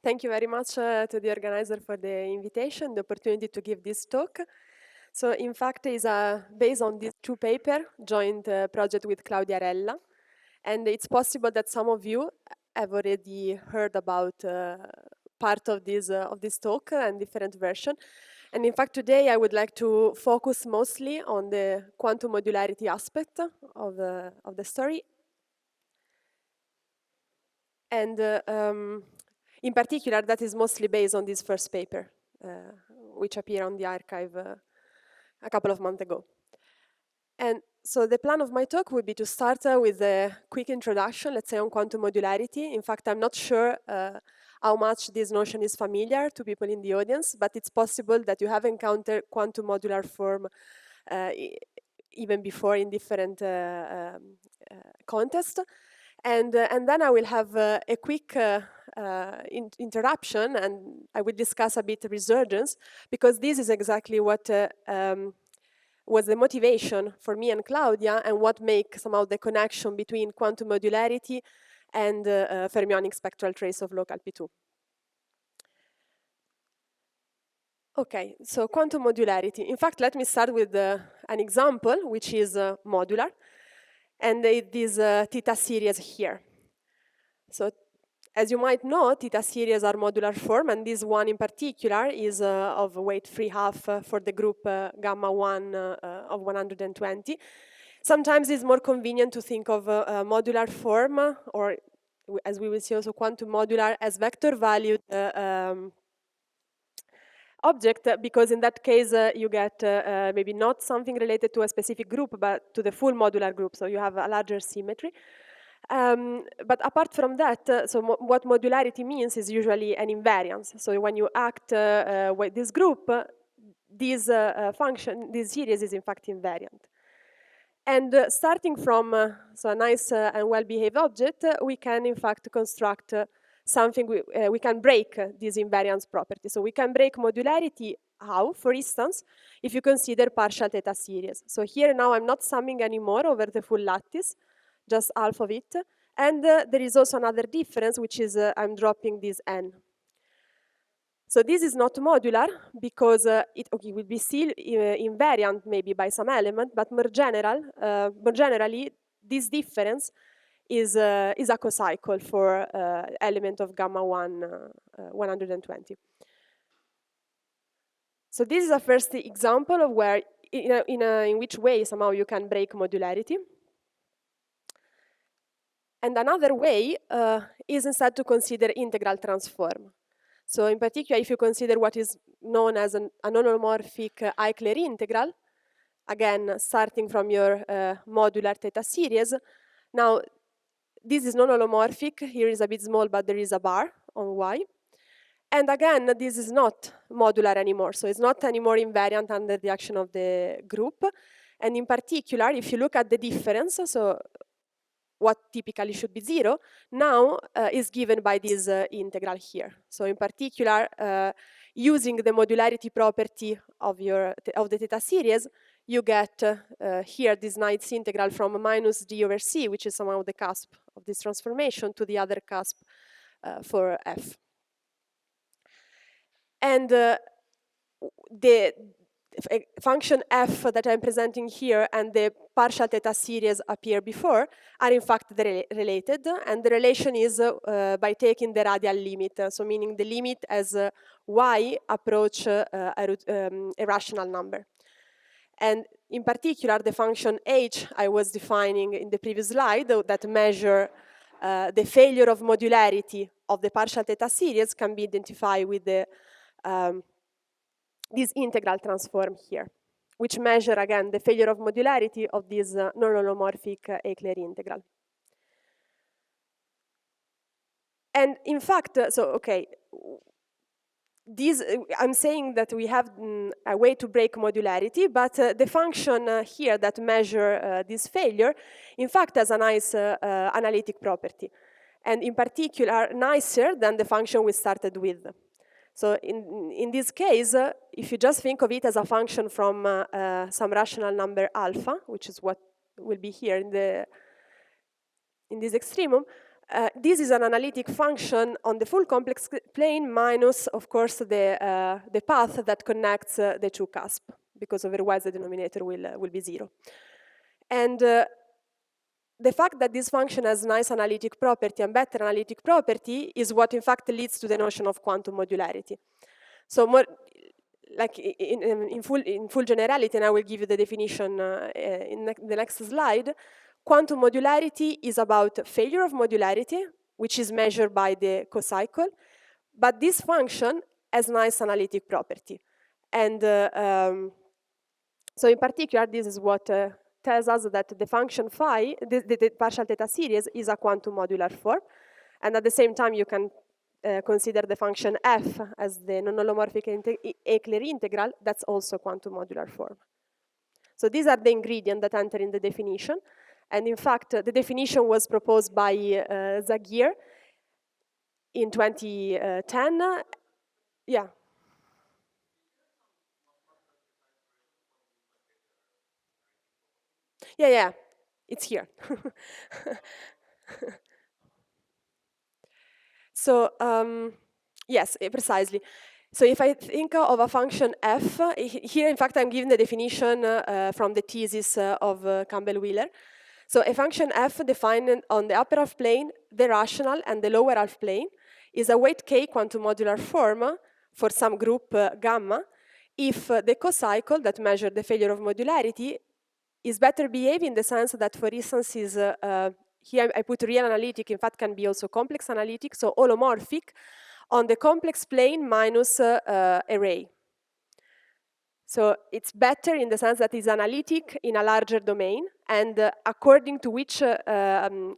Thank you very much to the organizer for the invitation, the opportunity to give this talk. So in fact, it's based on these two papers, joint project with Claudia Rella. And it's possible that some of you have already heard about part of this talk and different version. And in fact, today I would like to focus mostly on the quantum modularity aspect of the story. And in particular, that is mostly based on this first paper, which appeared on the archive a couple of months ago. And so the plan of my talk would be to start with a quick introduction, let's say, on quantum modularity. In fact, I'm not sure how much this notion is familiar to people in the audience, but it's possible that you have encountered quantum modular form even before in different contexts. And then I will have a quick interruption, and I will discuss a bit resurgence, because this is exactly what was the motivation for me and Claudia, and what makes somehow the connection between quantum modularity and fermionic spectral trace of local P2. Okay, so quantum modularity. In fact, let me start with an example, which is modular. And it is theta series here. So as you might know, theta series are modular form, and this one in particular is of weight 3½ for the group gamma 1 of 120. Sometimes it's more convenient to think of modular form, or as we will see also quantum modular, as vector valued object, because in that case you get maybe not something related to a specific group, but to the full modular group, so you have a larger symmetry. But apart from that, what modularity means is usually an invariance. So when you act with this group, this function, this series is in fact invariant. And starting from so a nice and well-behaved object, we can in fact construct something, we can break this invariance property. So we can break modularity. How? For instance, if you consider partial theta series. So here now I'm not summing anymore over the full lattice, just half of it. And there is also another difference, which is I'm dropping this n. So this is not modular because it will be still invariant maybe by some element, but more generally, this difference is a cocycle for element of gamma 1, 120. So this is a first example of where, in which way somehow you can break modularity. And another way is instead to consider integral transform. So in particular, if you consider what is known as an anomorphic Eichler integral, again, starting from your modular theta series, now this is non-holomorphic. Here is a bit small, but there is a bar on Y. And again, this is not modular anymore. So it's not anymore invariant under the action of the group. And in particular, if you look at the difference, so what typically should be 0, now is given by this integral here. So in particular, using the modularity property of the theta series, you get here this nice integral from minus d over c, which is somehow the cusp of this transformation, to the other cusp for f. And the function f that I'm presenting here and the partial theta series appear before are in fact related, and the relation is by taking the radial limit, so meaning the limit as y approach a rational number. And in particular, the function h I was defining in the previous slide that measure the failure of modularity of the partial theta series can be identified with the this integral transform here, which measure, again, the failure of modularity of this non-holomorphic Eichler integral. And in fact, I'm saying that we have a way to break modularity, but the function here that measure this failure, in fact, has a nice analytic property. And in particular, nicer than the function we started with. So in this case, if you just think of it as a function from some rational number alpha, which is what will be here in this extremum, This is an analytic function on the full complex plane minus, of course, the path that connects the two cusps, because otherwise the denominator will be 0. And the fact that this function has nice analytic property and better analytic property is what in fact leads to the notion of quantum modularity. So more like in full generality, and I will give you the definition in the next slide, quantum modularity is about failure of modularity, which is measured by the cocycle, but this function has nice analytic property. And so in particular, this is what tells us that the function phi, the partial theta series, is a quantum modular form. And at the same time, you can consider the function f as the non-holomorphic Eckler integral. That's also quantum modular form. So these are the ingredients that enter in the definition. And in fact, the definition was proposed by Zagier in 2010. Yeah. Yeah, it's here. So, yes, precisely. So if I think of a function f, here in fact I'm giving the definition from the thesis of Campbell-Wheeler. So a function f defined on the upper half plane, the rational, and the lower half plane is a weight k quantum modular form for some group gamma if the cocycle that measures the failure of modularity is better behaved in the sense that, for instance, is here I put real analytic, in fact can be also complex analytic, so holomorphic on the complex plane minus array. So it's better in the sense that it's analytic in a larger domain, and according to which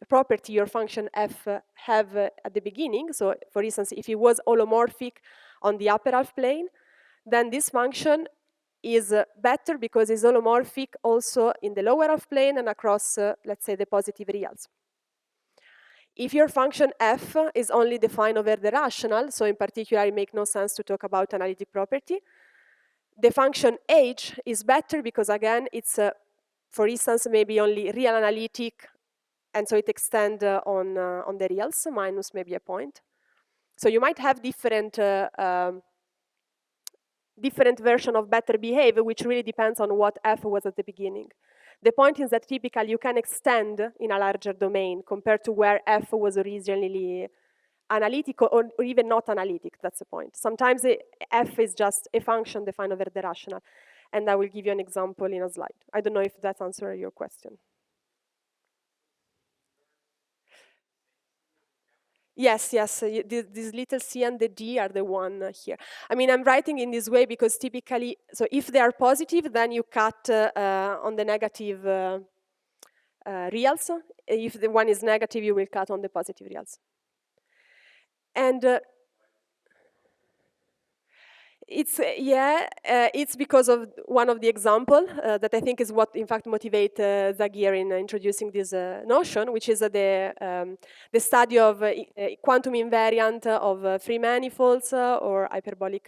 property your function f have at the beginning. So for instance, if it was holomorphic on the upper half plane, then this function is better because it's holomorphic also in the lower half plane and across, let's say, the positive reals. If your function f is only defined over the rational, so in particular it makes no sense to talk about analytic property, the function h is better because, again, it's, for instance, maybe only real analytic, and so it extends on the reals, minus maybe a point. So you might have different version of better behavior, which really depends on what f was at the beginning. The point is that typically you can extend in a larger domain compared to where f was originally analytic or even not analytic. That's the point. Sometimes f is just a function defined over the rational. And I will give you an example in a slide. I don't know if that answers your question. Yes, this little c and the d are the one here. I mean, I'm writing in this way because typically, so if they are positive, then you cut on the negative reals. If the one is negative, you will cut on the positive reals. And it's because of one of the example that I think is what in fact motivate Zagier in introducing this notion, which is the study of quantum invariant of free manifolds or hyperbolic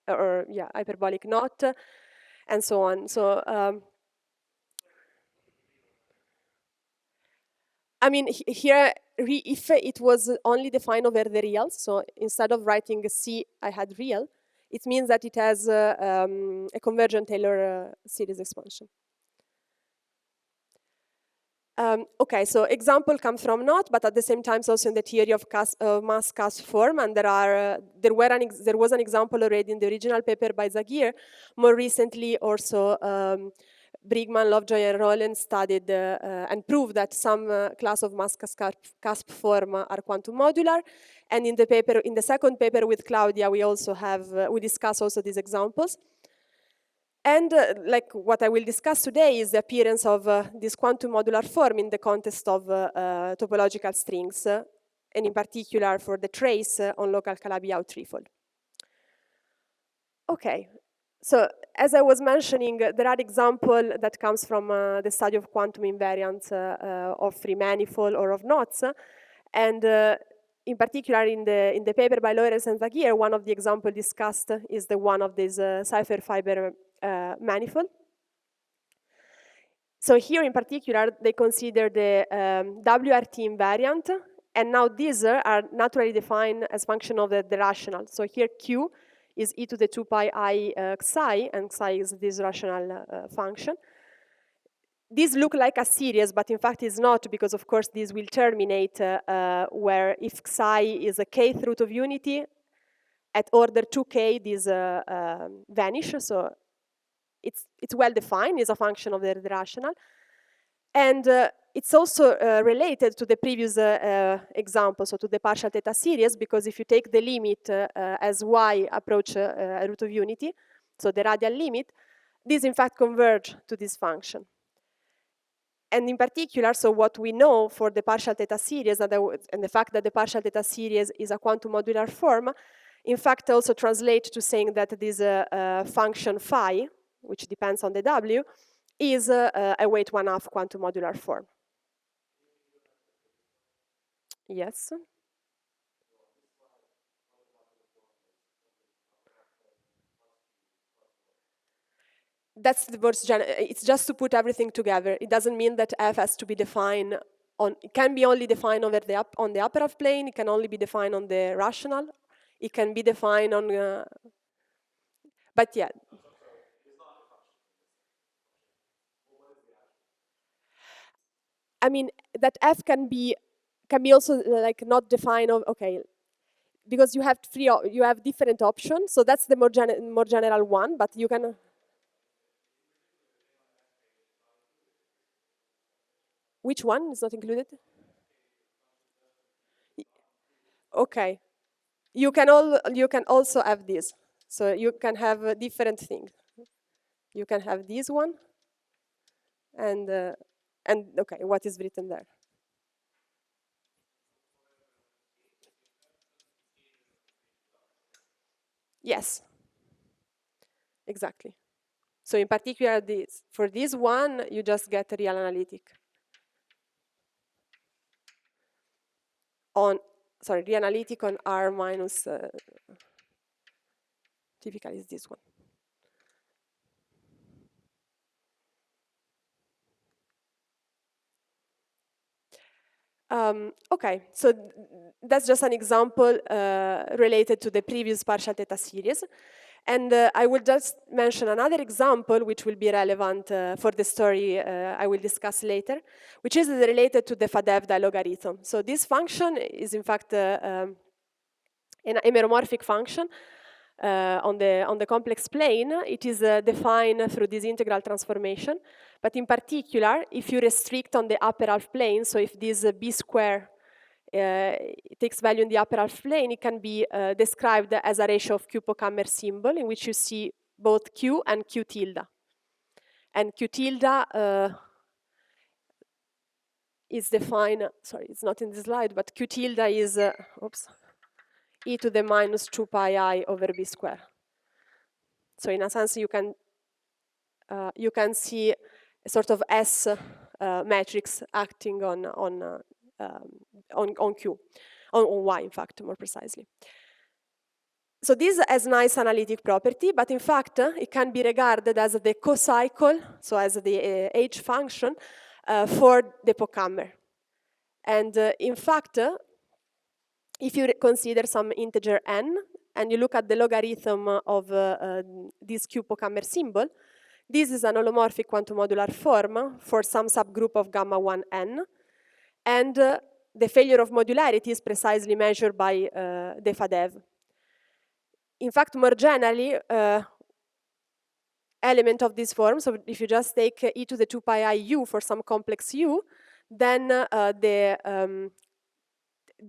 hyperbolic knot and so on. So I mean, here, if it was only defined over the reals, so instead of writing C, I had real, it means that it has a convergent Taylor series expansion. Okay, so example comes from not, but at the same time also in the theory of mass cusp form, and there was an example already in the original paper by Zagier. More recently, also Brigman, Lovejoy, and Rowland studied and proved that some class of mass cusp form are quantum modular. And in the paper, in the second paper with Claudia, we also have we discuss also these examples. And like what I will discuss today is the appearance of this quantum modular form in the context of topological strings, and in particular for the trace on local Calabi-Yau threefold. Okay, so as I was mentioning, there are examples that comes from the study of quantum invariants of free manifold or of knots, and in particular in the paper by Lorenz and Zagier, one of the examples discussed is the one of this cipher fiber manifold. So here in particular, they consider the WRT invariant And now these are naturally defined as function of the rational. So here Q is e to the 2 pi I psi, and psi is this rational function. These look like a series, but in fact it's not, because of course this will terminate where if psi is a kth root of unity, at order 2k these vanish. So it's well defined, it's a function of the rational. And it's also related to the previous example, so to the partial theta series, because if you take the limit as y approach a root of unity, so the radial limit, these in fact converge to this function. And in particular, so what we know for the partial theta series and the fact that the partial theta series is a quantum modular form, in fact also translates to saying that this function phi, which depends on the w, is a weight 1/2 quantum modular form. Yes. That's the most it's just to put everything together. It doesn't mean that f has to be defined on, it can be only defined over on the upper half plane, it can only be defined on the rational, it can be defined on, but yeah. I mean, that f can be also like not defined, okay, because you have different options, so that's the more general one, but you can, which one is not included? Okay. You can also have this. So you can have different things. You can have this one, and okay, what is written there? Yes, exactly. So in particular, for this one, you just get a real analytic. Real analytic on R minus, typically is this one. Okay, so that's just an example related to the previous partial theta series. And I will just mention another example which will be relevant for the story I will discuss later, which is related to the FADEV logarithm. So this function is in fact an meromorphic function on the complex plane. It is defined through this integral transformation. But in particular, if you restrict on the upper half plane, so if this b square takes value in the upper half plane, it can be described as a ratio of Q-Pochhammer symbol in which you see both Q and Q tilde. And Q tilde is defined, sorry, it's not in the slide, but Q tilde is, e to the minus 2 pi I over b square. So in a sense, you can see a sort of S matrix acting on Q, on Y, in fact, more precisely. So this has nice analytic property, but in fact, it can be regarded as the cocycle, so as the H function for the Pochhammer. And in fact, if you consider some integer n, and you look at the logarithm of this Q-Pochhammer symbol, this is an holomorphic quantum modular form for some subgroup of gamma 1 n, and the failure of modularity is precisely measured by the FADEV. In fact, more generally, element of this form, so if you just take e to the 2 pi I u for some complex u, then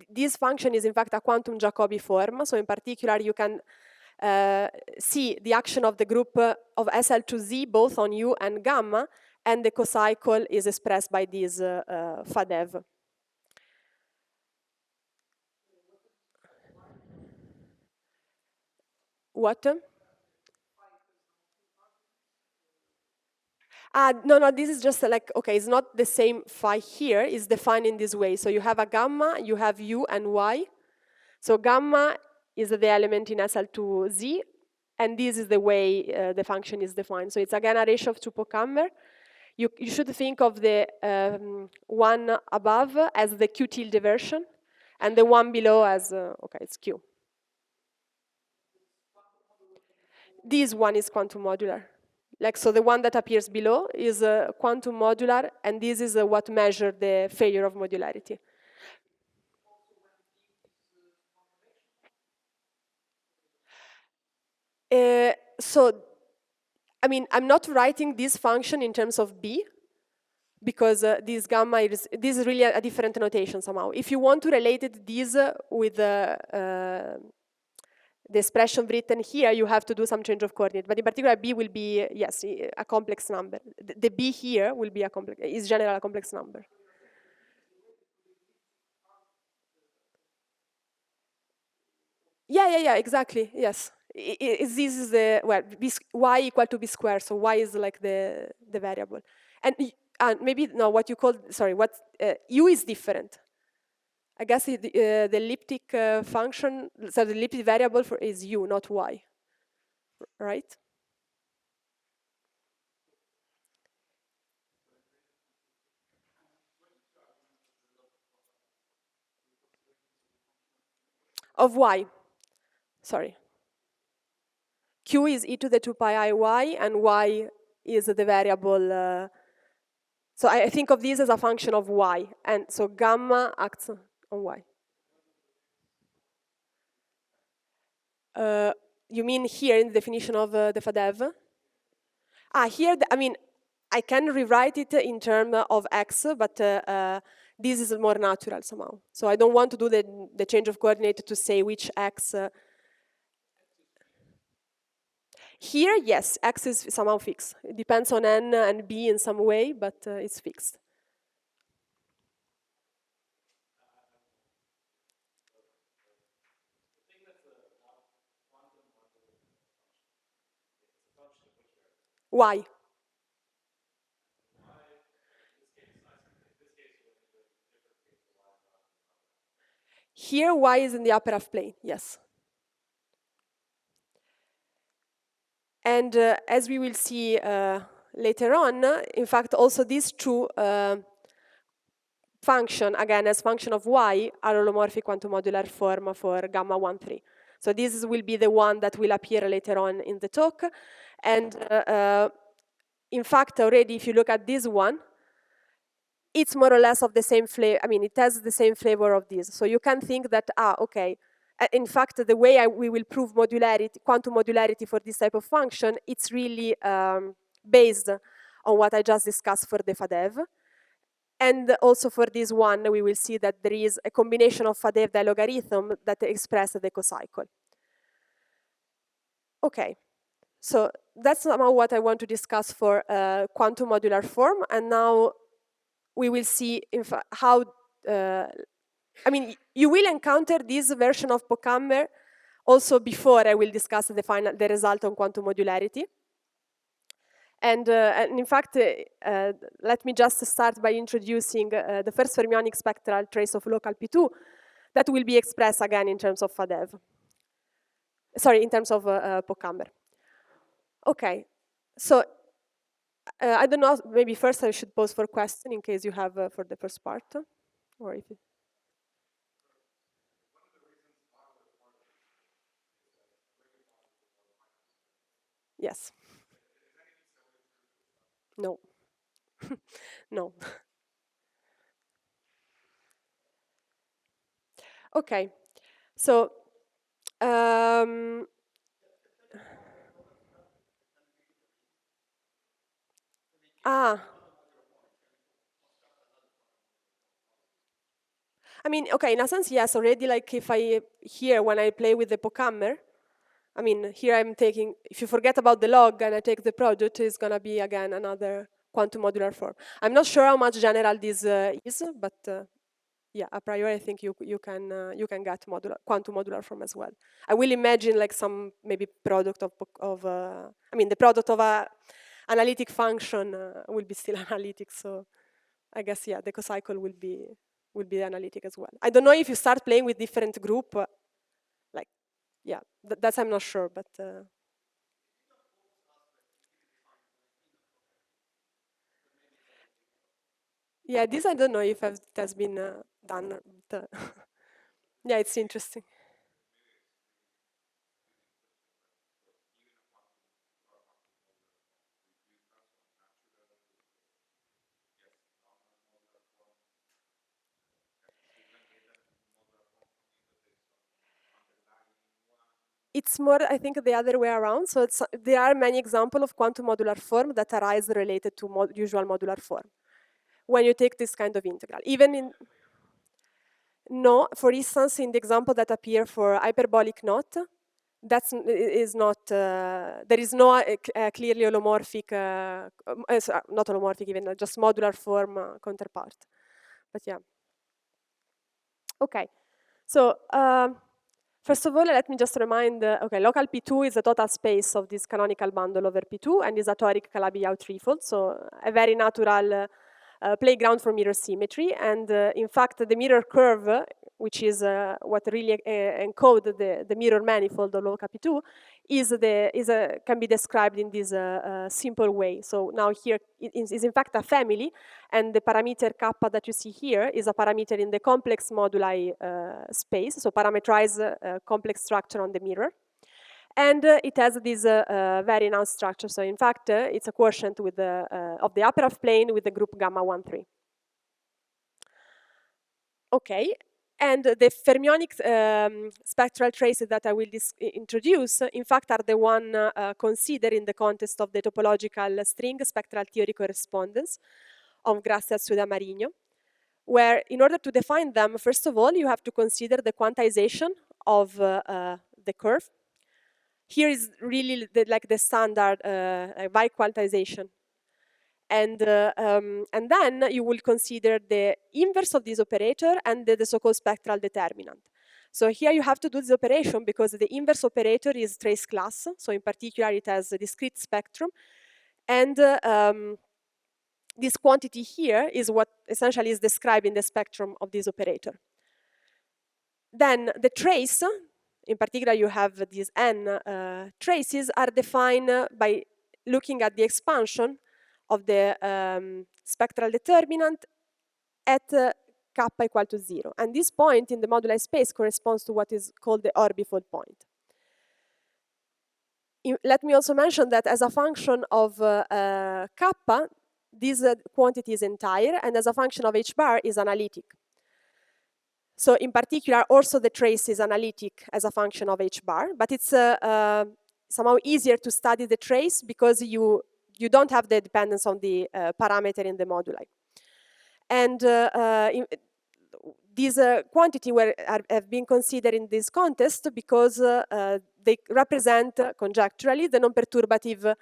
this function is in fact a quantum Jacobi form. So in particular, you can see the action of the group of SL2Z both on U and gamma, and the cocycle is expressed by this FADEV. What? No, this is just like, okay, it's not the same phi here, it's defined in this way. So you have a gamma, you have U and Y. So gamma is the element in SL2Z, and this is the way the function is defined. So it's again a ratio of 2 Pochhammer. You should think of the one above as the Q tilde version, And the one below has, okay, it's Q. This one is quantum modular. Like, so the one that appears below is quantum modular, and this is what measures the failure of modularity. So, I mean, I'm not writing this function in terms of B, because this gamma this is really a different notation somehow. If you want to relate this with the expression written here, you have to do some change of coordinate. But in particular, B will be, yes, a complex number. The B here will be is generally a complex number. Yeah, exactly, yes. This is the, well, y equal to b squared, so y is like the variable. And maybe, no, what you call, sorry, what, u is different. I guess the elliptic function, so the elliptic variable is u, not y, right? Of y, sorry. Q is e to the 2 pi I y, and y is the variable. So I think of this as a function of y, and so gamma acts on y. You mean here in the definition of the FADEV? Here, I mean, I can rewrite it in terms of x, but this is more natural somehow. So I don't want to do the change of coordinate to say which x. Here, yes, x is somehow fixed. It depends on n and b in some way, but it's fixed. Why? Here, y is in the upper half plane, yes. And as we will see later on, in fact, also these two function, again, as function of y, are holomorphic quantum modular form for gamma 1, 3. So this will be the one that will appear later on in the talk. And in fact, already, if you look at this one, it's more or less of the same flavor. I mean, it has the same flavor of this. So you can think that, okay. In fact, the way we will prove modularity, quantum modularity for this type of function, it's really based on what I just discussed for the FADEV. And also for this one, we will see that there is a combination of FADEV logarithm that express the cocycle. Okay, so that's somehow what I want to discuss for quantum modular form. And now we will see how, I mean, you will encounter this version of Pockhammer also before I will discuss the result on quantum modularity. And in fact, let me just start by introducing the first fermionic spectral trace of local P2 that will be expressed again in terms of FADEV. Sorry, in terms of Pockhammer. Okay, so I don't know, maybe first I should pause for question in case you have for the first part. Or if yes. No. No. Okay. So, I mean, okay, in a sense, yes, already, like if here, when I play with the Pockhammer, I mean, here I'm taking, if you forget about the log and I take the product, it's gonna be, again, another quantum modular form. I'm not sure how much general this is, but yeah, a priori, I think you can get quantum modular form as well. I will imagine like some maybe product of I mean, the product of a analytic function will be still analytic, so I guess, yeah, the cocycle will be analytic as well. I don't know if you start playing with different group, like, yeah, that's I'm not sure, but yeah, this I don't know if it has been done. Yeah, it's interesting. It's more, I think, the other way around. So there are many examples of quantum modular form that arise related to usual modular form when you take this kind of integral. Even in, no, for instance, in the example that appear for hyperbolic knot, is not, there is no clearly holomorphic, not holomorphic even, just modular form counterpart. But yeah. Okay, so first of all, let me just remind, okay, local P2 is the total space of this canonical bundle over P2 and is a toric Calabi-Yau threefold, so a very natural playground for mirror symmetry. And in fact, the mirror curve, which is what really encode the mirror manifold of local P2, can be described in this simple way. So now here it is in fact a family, and the parameter kappa that you see here is a parameter in the complex moduli space, so parameterize complex structure on the mirror. And it has this very nice structure. So in fact, it's a quotient with of the upper half plane with the group gamma 1, 3. Okay, and the fermionic spectral traces that I will introduce, in fact, are the one considered in the context of the topological string spectral theory correspondence of Gracia Sudamarino, where in order to define them, first of all, you have to consider the quantization of the curve. Here is really like the standard by quantization. And then you will consider the inverse of this operator and the so-called spectral determinant. So here you have to do this operation because the inverse operator is trace class. So in particular, it has a discrete spectrum. And this quantity here is what essentially is described in the spectrum of this operator. Then the trace, in particular, you have these n traces, are defined by looking at the expansion of the spectral determinant at kappa equal to 0. And this point in the moduli space corresponds to what is called the orbifold point. Let me also mention that as a function of kappa, this quantity is entire, and as a function of h bar is analytic. So in particular, also the trace is analytic as a function of h bar, but it's somehow easier to study the trace because you don't have the dependence on the parameter in the moduli. And these quantity have been considered in this context because they represent conjecturally the non-perturbative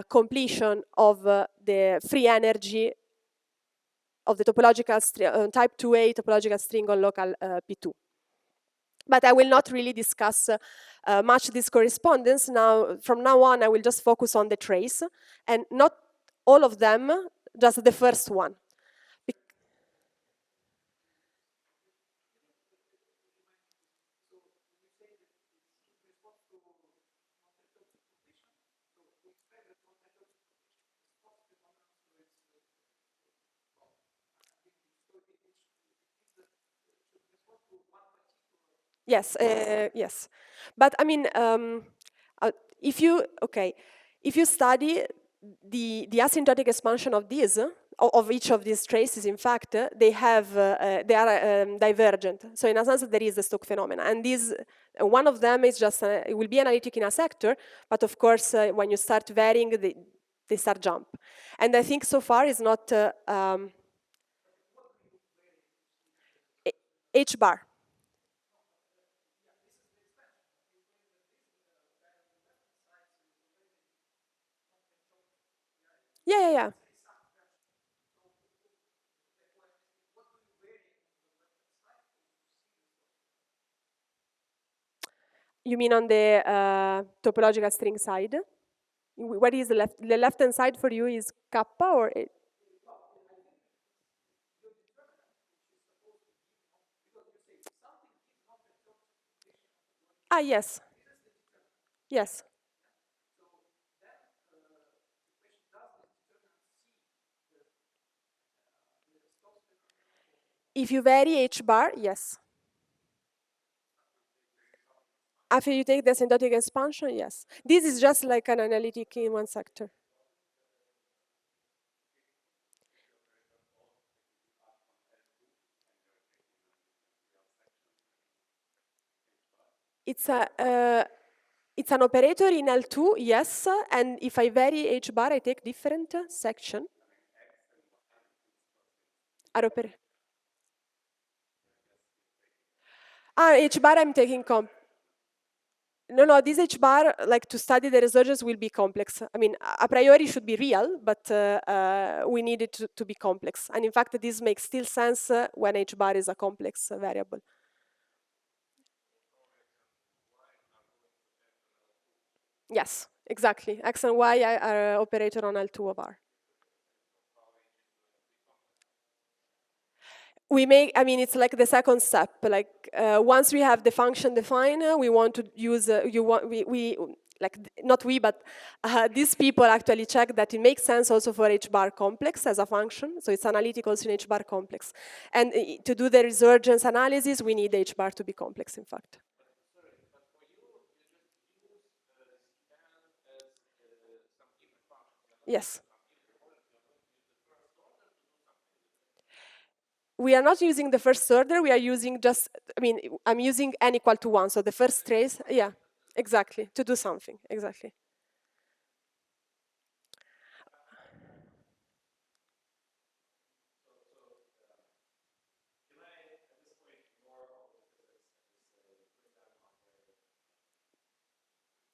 completion of the free energy of the topological type 2a topological string on local P2. But I will not really discuss much this correspondence now. From now on, I will just focus on the trace, and not all of them, just the first one. Yes, yes. But I mean, if you study the asymptotic expansion of these, of each of these traces, in fact, they are divergent. So in a sense, there is a Stokes phenomena, and one of them is just it will be analytic in a sector, but of course, when you start varying, they start jump. And I think so far is not H bar. Yeah, yeah, yeah. You mean on the topological string side? What is the left-hand side for you is kappa or? Ah, yes. Yes. If you vary h bar, yes. After you take the asymptotic expansion, yes. This is just like an analytic in one sector. It's a it's an operator in L2, yes, and if I vary H bar, I take different section. H bar I'm taking No, this H bar, like to study the resurgence will be complex. I mean, a priori should be real, but we need it to be complex. And in fact, this makes still sense when H bar is a complex variable. Yes, exactly. X and Y are operator on L2 of R. We make, I mean, it's like the second step. Like once we have the function defined, we want to use, like not we, but these people actually check that it makes sense also for H bar complex as a function. So it's analytic also in H bar complex. And to do the resurgence analysis, we need H bar to be complex, in fact. Yes. We are not using the first order, we are using just, I mean, I'm using n equal to 1, so the first trace, yeah, exactly, to do something, exactly.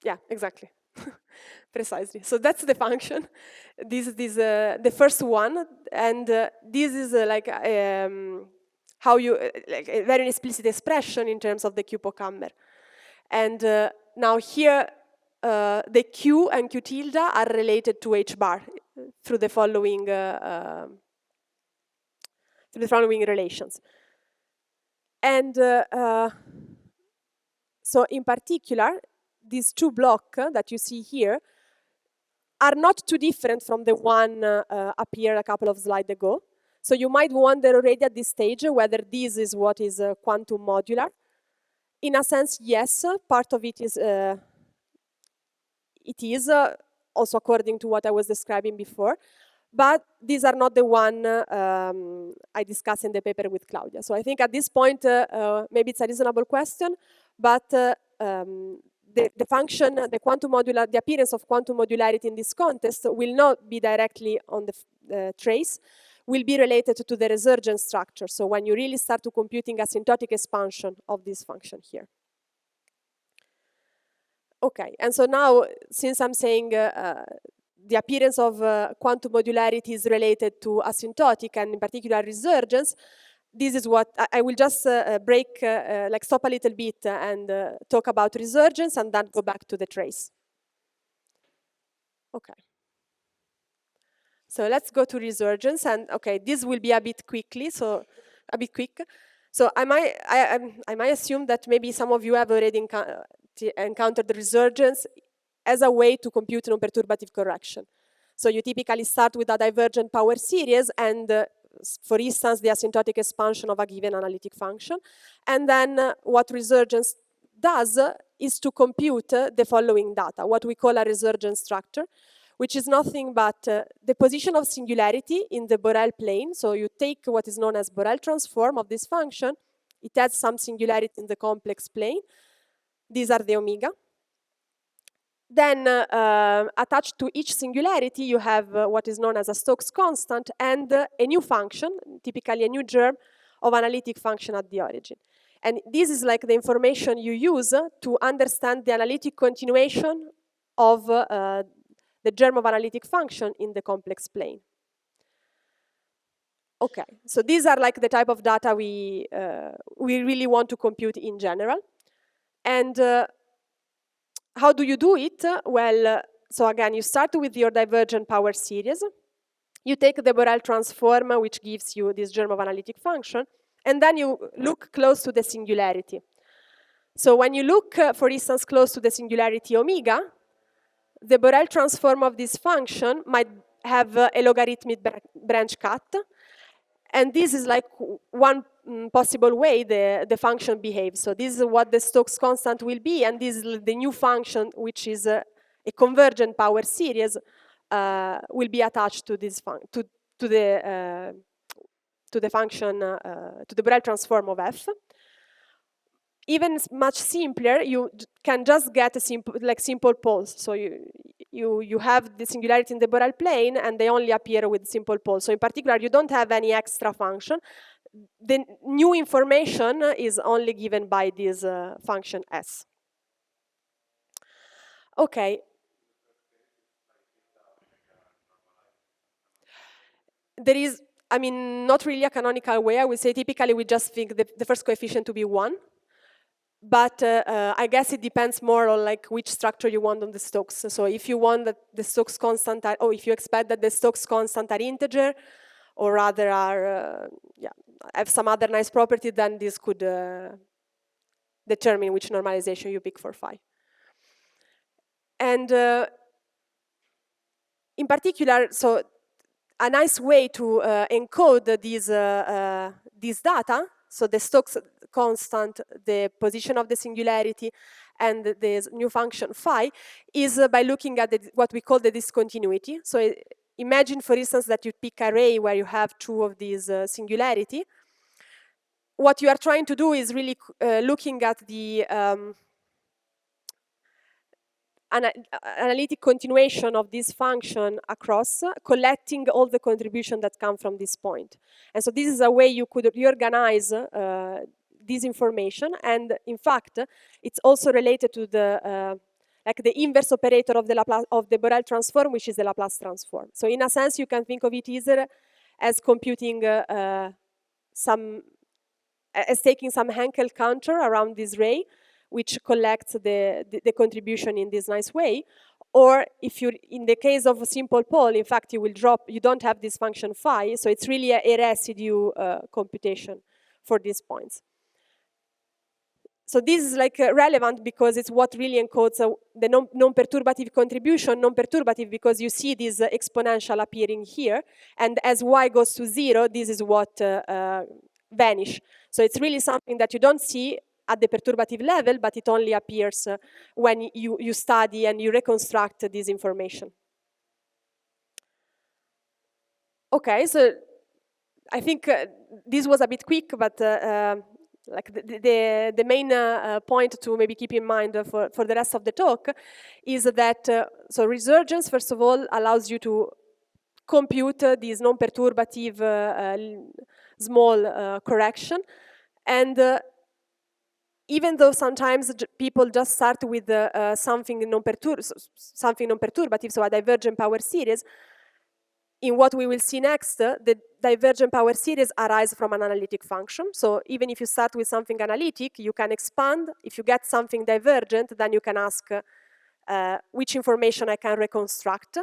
Yeah, exactly. Precisely. So that's the function. This is the first one, and this is like how you like a very explicit expression in terms of the Q-Poch-Hammer. And now here, the Q and Q tilde are related to H bar through the following relations. And so in particular, these two blocks that you see here are not too different from the one appeared a couple of slides ago. So you might wonder already at this stage whether this is what is quantum modular. In a sense, yes, part of it is, also according to what I was describing before, but these are not the one I discussed in the paper with Claudia. So I think at this point, maybe it's a reasonable question, but the function, the quantum modular, the appearance of quantum modularity in this context will not be directly on the trace, will be related to the resurgence structure. So when you really start to computing asymptotic expansion of this function here. Okay, and so now, since I'm saying the appearance of quantum modularity is related to asymptotic and in particular resurgence, this is what I will just break, like stop a little bit and talk about resurgence and then go back to the trace. Okay. So let's go to resurgence, and okay, this will be a bit quick. So I might assume that maybe some of you have already encountered the resurgence as a way to compute non-perturbative correction. So you typically start with a divergent power series and for instance, the asymptotic expansion of a given analytic function. And then what resurgence does is to compute the following data, what we call a resurgence structure, which is nothing but the position of singularity in the Borel plane. So you take what is known as Borel transform of this function. It has some singularity in the complex plane. These are the omega. Then attached to each singularity, you have what is known as a Stokes constant and a new function, typically a new germ of analytic function at the origin. And this is like the information you use to understand the analytic continuation of the germ of analytic function in the complex plane. Okay, so these are like the type of data we really want to compute in general. And how do you do it? Well, so again, you start with your divergent power series. You take the Borel transform, which gives you this germ of analytic function, and then you look close to the singularity. So when you look, for instance, close to the singularity omega, the Borel transform of this function might have a logarithmic branch cut, and this is like one possible way the function behaves. So this is what the Stokes constant will be, and this is the new function, which is a convergent power series, will be attached to this to the function, to the Borel transform of f. Even much simpler, you can just get a simple poles. So you have the singularity in the Borel plane, and they only appear with simple poles. So in particular, you don't have any extra function. The new information is only given by this function S. Okay. There is, I mean, not really a canonical way. I would say typically we just think the first coefficient to be 1. But I guess it depends more on like which structure you want on the Stokes. So if you want that the Stokes constant are, or if you expect that the Stokes constant are integer, or rather are, have some other nice property, then this could determine which normalization you pick for phi. And in particular, so a nice way to encode these data, so the Stokes constant, the position of the singularity, and this new function phi, is by looking at what we call the discontinuity. So imagine, for instance, that you pick an array where you have 2 of these singularity. What you are trying to do is really looking at the analytic continuation of this function across, collecting all the contribution that come from this point. And so this is a way you could reorganize this information, and in fact, it's also related to the like the inverse operator of the Borel transform, which is the Laplace transform. So in a sense, you can think of it either as computing as taking some Hankel counter around this ray, which collects the contribution in this nice way. Or if you, in the case of a simple pole, in fact, you don't have this function phi, so it's really a residue computation for these points. So this is like relevant because it's what really encodes the non-perturbative contribution, non-perturbative because you see this exponential appearing here, and as y goes to 0, this is what vanish. So it's really something that you don't see at the perturbative level, but it only appears when you study and you reconstruct this information. Okay, so I think this was a bit quick, but like the main point to maybe keep in mind for the rest of the talk is that, so resurgence, first of all, allows you to compute this non-perturbative small correction. And even though sometimes people just start with something non-perturbative, so a divergent power series, in what we will see next, the divergent power series arise from an analytic function. So even if you start with something analytic, you can expand. If you get something divergent, then you can ask which information I can reconstruct.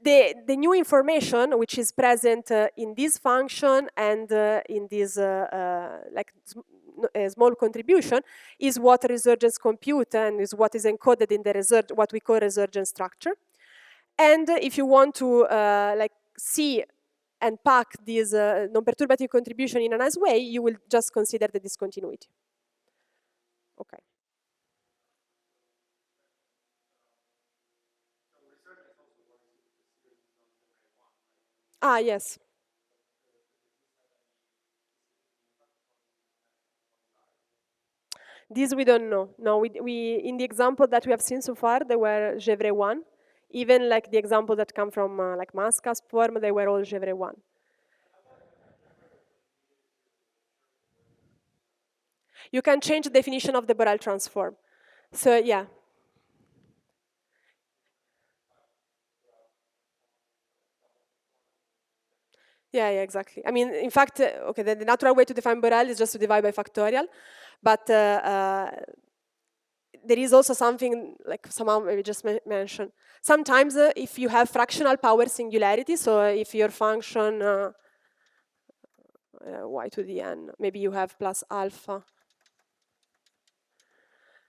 The new information, which is present in this function and in this small contribution, is what resurgence compute and is what is encoded in the what we call resurgence structure. And if you want to like see and pack this non-perturbative contribution in a nice way, you will just consider the discontinuity. Okay. Ah, yes. This we don't know. No, we in the example that we have seen so far, they were Gevrey 1. Even like the example that come from like Masca's form, they were all Gevrey 1. You can change the definition of the Borel transform. So yeah. Yeah, exactly. I mean, in fact, okay, the natural way to define Borel is just to divide by factorial, but there is also something like somehow maybe just mention. Sometimes if you have fractional power singularity, so if your function y to the n, maybe you have plus alpha,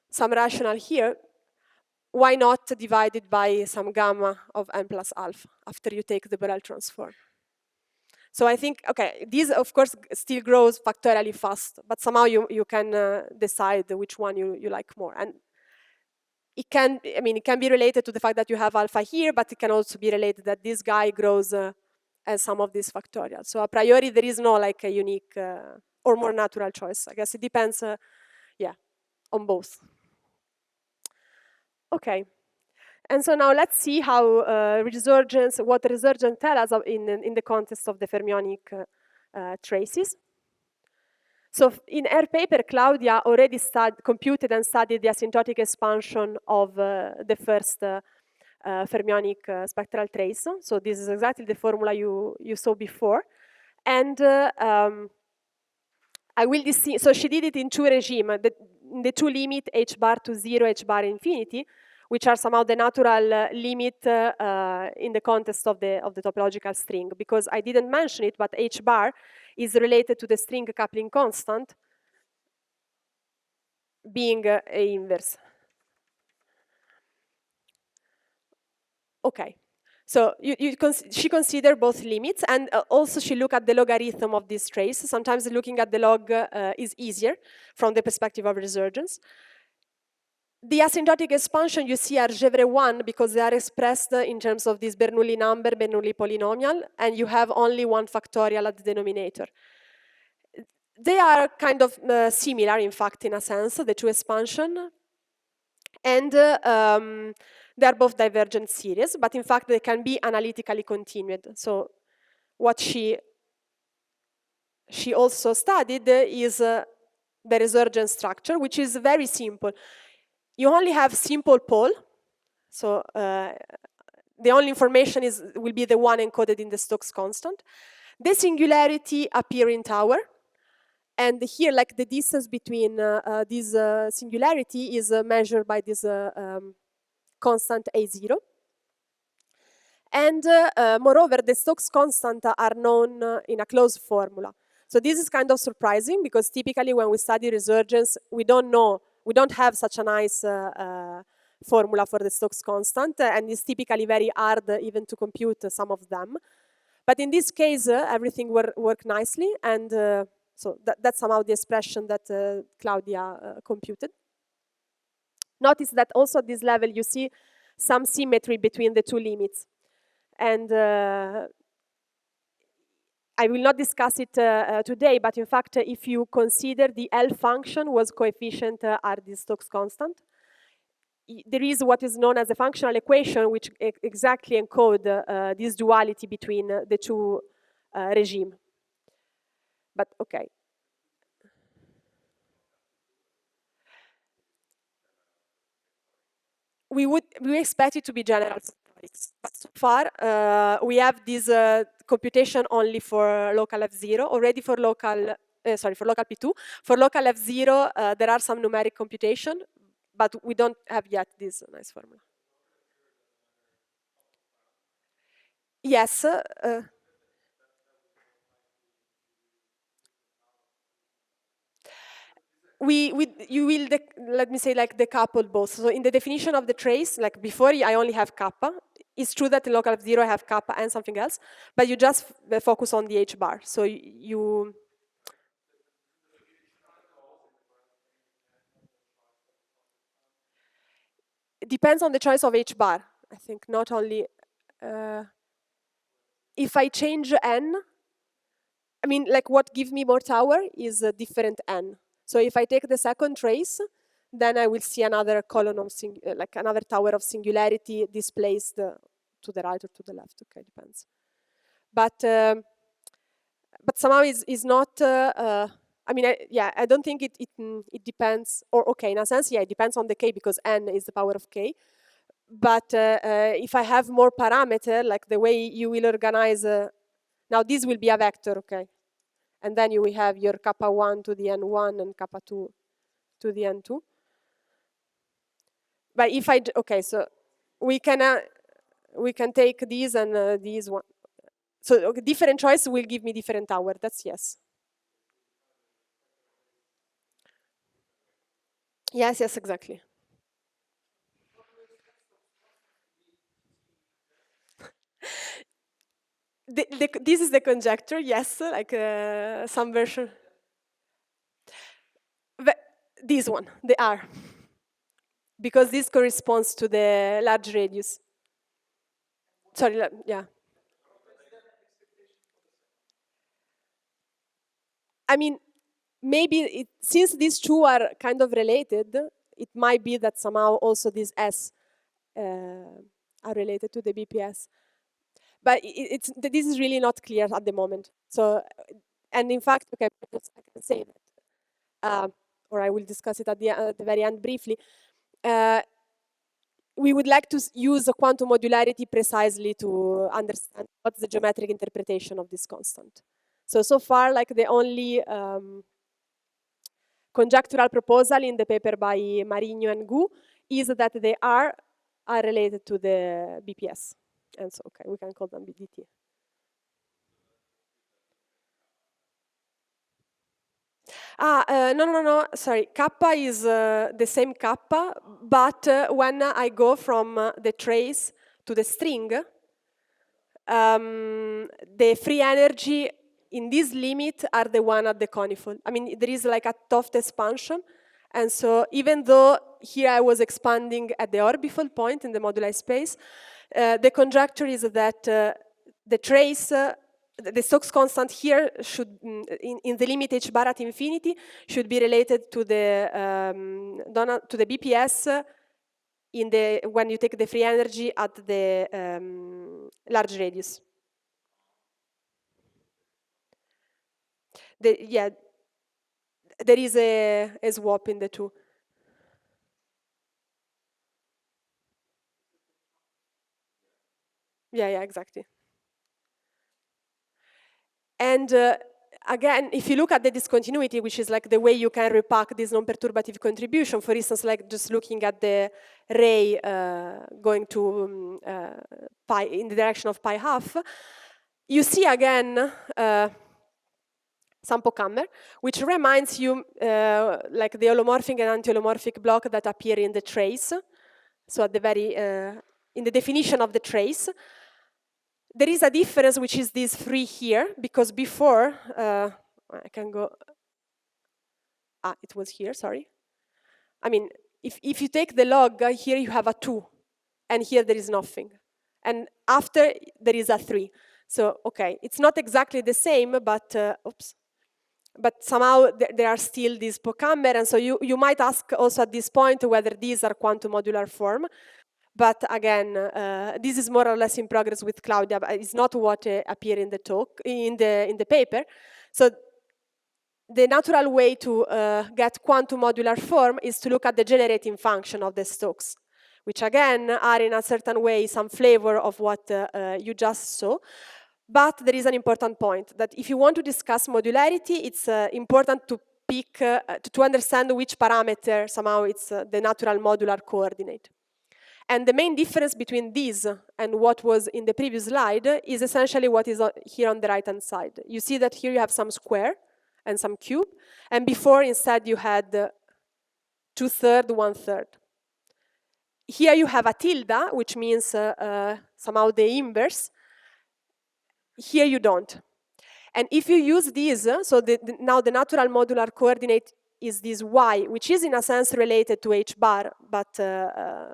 some rational here, why not divide it by some gamma of n plus alpha after you take the Borel transform? So I think, okay, this of course still grows factorially fast, but somehow you can decide which one you like more. And it can, I mean, it can be related to the fact that you have alpha here, but it can also be related that this guy grows as some of these factorials. So a priori, there is no like a unique or more natural choice. I guess it depends, yeah, on both. Okay. And so now let's see how what resurgence tell us in the context of the fermionic traces. So in her paper, Claudia already computed and studied the asymptotic expansion of the first fermionic spectral trace. So this is exactly the formula you saw before. And I will so she did it in two regimes, the two limit h bar to 0, h bar infinity, which are somehow the natural limit in the context of the topological string, because I didn't mention it, but h bar is related to the string coupling constant being a inverse. Okay. So she considered both limits, and also she looked at the logarithm of this trace. Sometimes looking at the log is easier from the perspective of resurgence. The asymptotic expansion you see are Gevrey 1 because they are expressed in terms of this Bernoulli number, Bernoulli polynomial, and you have only one factorial at the denominator. They are kind of similar, in fact, in a sense, the two expansion. And they are both divergent series, but in fact, they can be analytically continued. So what she also studied is the resurgent structure, which is very simple. You only have simple pole. So the only information will be the one encoded in the Stokes constant. The singularity appear in tower. And here, like the distance between this singularity is measured by this constant A0. And moreover, the Stokes constant are known in a closed formula. So this is kind of surprising because typically when we study resurgence, we don't have such a nice formula for the Stokes constant, and it's typically very hard even to compute some of them. But in this case, everything worked nicely, and so that's somehow the expression that Claudia computed. Notice that also at this level, you see some symmetry between the two limits. And I will not discuss it today, but in fact, if you consider the L function was coefficient are the Stokes constant, there is what is known as a functional equation which exactly encode this duality between the two regime. But okay. We expect it to be general. But so far, we have this computation only for local F0, already for local, for local P2. For local F0, there are some numeric computation, but we don't have yet this nice formula. Yes. You will, let me say, like decouple both. So in the definition of the trace, like before, I only have kappa. It's true that in local F0 I have kappa and something else, but you just focus on the H bar. So you it depends on the choice of H bar. I think not only if I change n, I mean, like what gives me more tower is a different n. So if I take the second trace, then I will see another column of like another tower of singularity displaced to the right or to the left. Okay, depends. But somehow is not. I mean, I don't think it depends. Or okay, in a sense, yeah, it depends on the k because n is the power of k. But if I have more parameter, like the way you will organize, now this will be a vector, okay? And then you will have your kappa 1 to the n1 and kappa 2 to the n2. But if okay, so we can take these and these one. So okay, different choice will give me different tower, that's yes. Yes, yes, exactly. This is the conjecture, yes, like some version. This one, the R, because this corresponds to the large radius. Sorry, yeah. I mean, maybe since these two are kind of related, it might be that somehow also these S are related to the BPS. But this is really not clear at the moment. So, and in fact, okay, I can say that, or I will discuss it at the very end briefly. We would like to use quantum modularity precisely to understand what's the geometric interpretation of this constant. So far, like the only conjectural proposal in the paper by Marigno and Gu is that they are related to the BPS. And so, okay, we can call them BDT. No, sorry. Kappa is the same kappa, but when I go from the trace to the string, the free energy in this limit are the one at the conifold. I mean, there is like a Toft expansion. And so even though here I was expanding at the orbifold point in the moduli space, the conjecture is that the trace, the Stokes constant here should, in the limit h bar at infinity, should be related to the BPS when you take the free energy at the large radius. Yeah, there is a swap in the two. Yeah, exactly. And again, if you look at the discontinuity, which is like the way you can repack this non-perturbative contribution, for instance, like just looking at the ray going to pi in the direction of pi half, you see again Sampo-Kammer, which reminds you like the holomorphic and anti-holomorphic block that appear in the trace. So at the very, in the definition of the trace, there is a difference, which is this free here, because before, I can go, it was here, sorry. I mean, if you take the log, here you have a 2, and here there is nothing. And after, there is a 3. So, okay, it's not exactly the same, but, oops. But somehow there are still these Pokammer, and so you might ask also at this point whether these are quantum modular form. But again, this is more or less in progress with Claudia, but it's not what appeared in the talk, in the paper. So the natural way to get quantum modular form is to look at the generating function of the Stokes, which again are in a certain way some flavor of what you just saw. But there is an important point, that if you want to discuss modularity, it's important to pick, to understand which parameter somehow it's the natural modular coordinate. And the main difference between these and what was in the previous slide is essentially what is here on the right-hand side. You see that here you have some square and some cube, and before instead you had 2/3, 1/3. Here you have a tilde, which means somehow the inverse. Here you don't. And if you use these, so now the natural modular coordinate is this y, which is in a sense related to h bar, but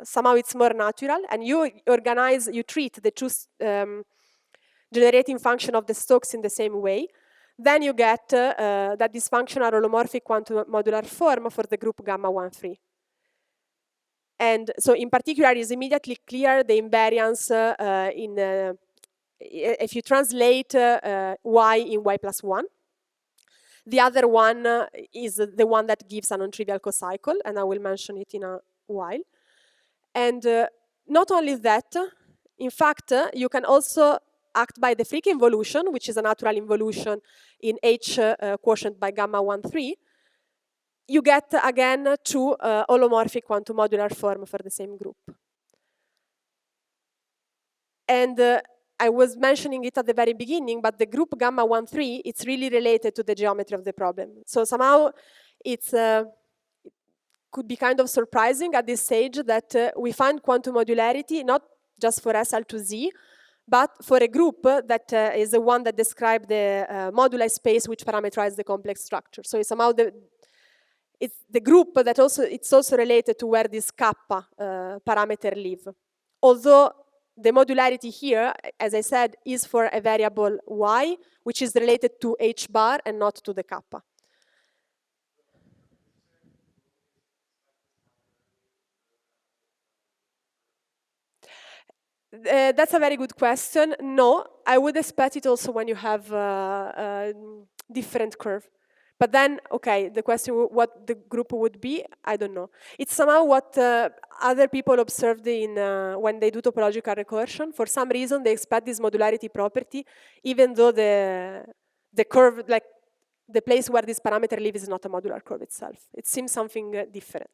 somehow it's more natural, and you treat the two generating function of the Stokes in the same way, then you get that this functional holomorphic quantum modular form for the group gamma 1,3. And so in particular, is immediately clear the invariance if you translate y in y plus 1. The other one is the one that gives a non-trivial cocycle, and I will mention it in a while. And not only that, in fact, you can also act by the freak involution, which is a natural involution in H quotient by gamma 1,3. You get, again, two holomorphic quantum modular form for the same group. And I was mentioning it at the very beginning, but the group gamma 1,3, it's really related to the geometry of the problem. So somehow it could be kind of surprising at this stage that we find quantum modularity not just for SL to Z, but for a group that is the one that describes the moduli space which parameterizes the complex structure. So it's somehow it's the group that it's also related to where this kappa parameter live. Although the modularity here, as I said, is for a variable y, which is related to h bar and not to the kappa. That's a very good question. No, I would expect it also when you have a different curve. But then, okay, the question what the group would be, I don't know. It's somehow what other people observed in when they do topological recursion. For some reason, they expect this modularity property, even though the curve, like the place where this parameter lives, is not a modular curve itself. It seems something different.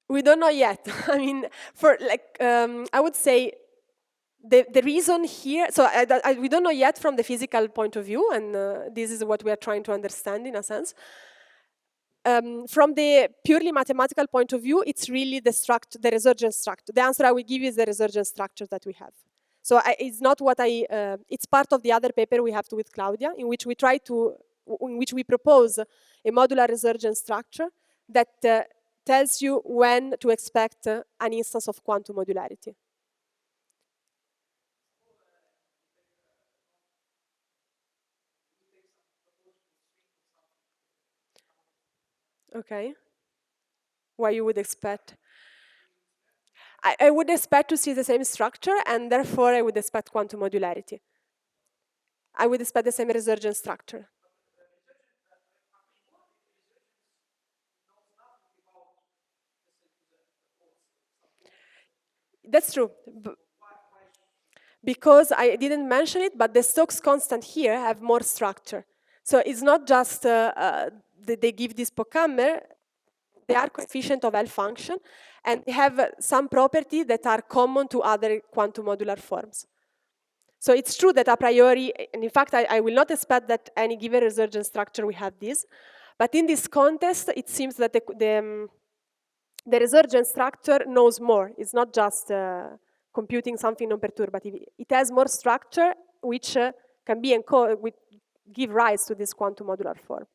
We don't know yet. I mean, for like, I would say the reason here, so we don't know yet from the physical point of view, and this is what we are trying to understand in a sense. From the purely mathematical point of view, it's really the resurgence structure. The answer I will give you is the resurgence structure that we have. So it's not what it's part of the other paper we have with Claudia, in which we propose a modular resurgence structure that tells you when to expect an instance of quantum modularity. Okay. Why you would expect? I would expect to see the same structure, and therefore I would expect quantum modularity. I would expect the same resurgence structure. That's true. Because I didn't mention it, but the Stokes constant here have more structure. So it's not just they give this Pochhammer, they are coefficient of L function, and they have some properties that are common to other quantum modular forms. So it's true that a priori, and in fact, I will not expect that any given resurgence structure we have this, but in this context, it seems that the resurgence structure knows more. It's not just computing something non-perturbative. It has more structure, which can be give rise to this quantum modular form.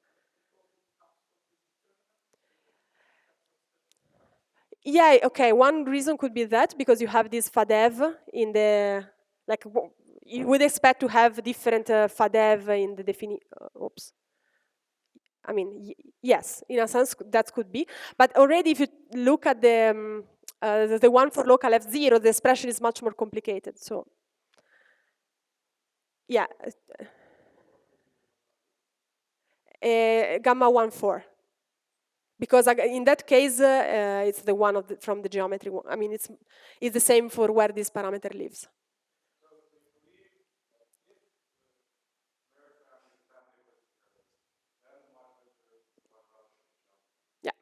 Yeah, okay, one reason could be that, because you have this FADEV in the, like, you would expect to have different FADEV in the definition, oops. I mean, yes, in a sense, that could be. But already, if you look at the one for local F0, the expression is much more complicated. So, yeah. Gamma 1, 4. Because in that case, it's the one from the geometry. I mean, it's the same for where this parameter lives. Yeah.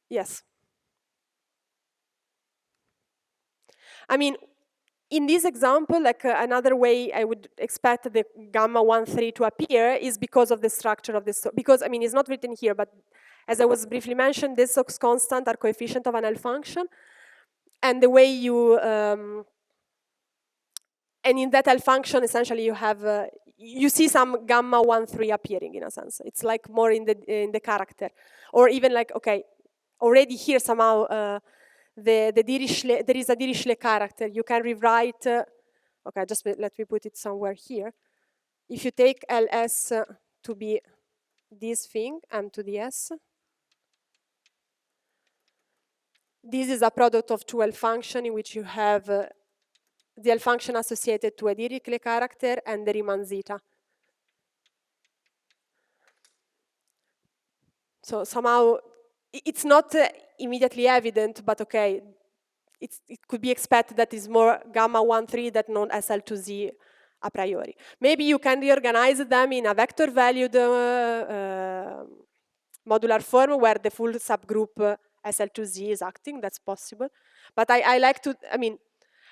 Yes. I mean, in this example, like another way I would expect the gamma 1, 3 to appear is because of the structure of this. Because, I mean, it's not written here, but as I was briefly mentioned, these Stokes constant are coefficient of an L function. And the way you, and in that L function, essentially you have, you see some gamma 1, 3 appearing in a sense. It's like more in the character. Or even like, okay, already here somehow, there is a Dirichlet character. You can rewrite, okay, just let me put it somewhere here. If you take LS to be this thing, M to the S, this is a product of two L function in which you have the L function associated to a Dirichlet character and the Riemann zeta. So somehow, it's not immediately evident, but okay, it could be expected that is more gamma 1, 3 than non-SL2Z a priori. Maybe you can reorganize them in a vector-valued modular form where the full subgroup SL2Z is acting. That's possible. But I like to, I mean,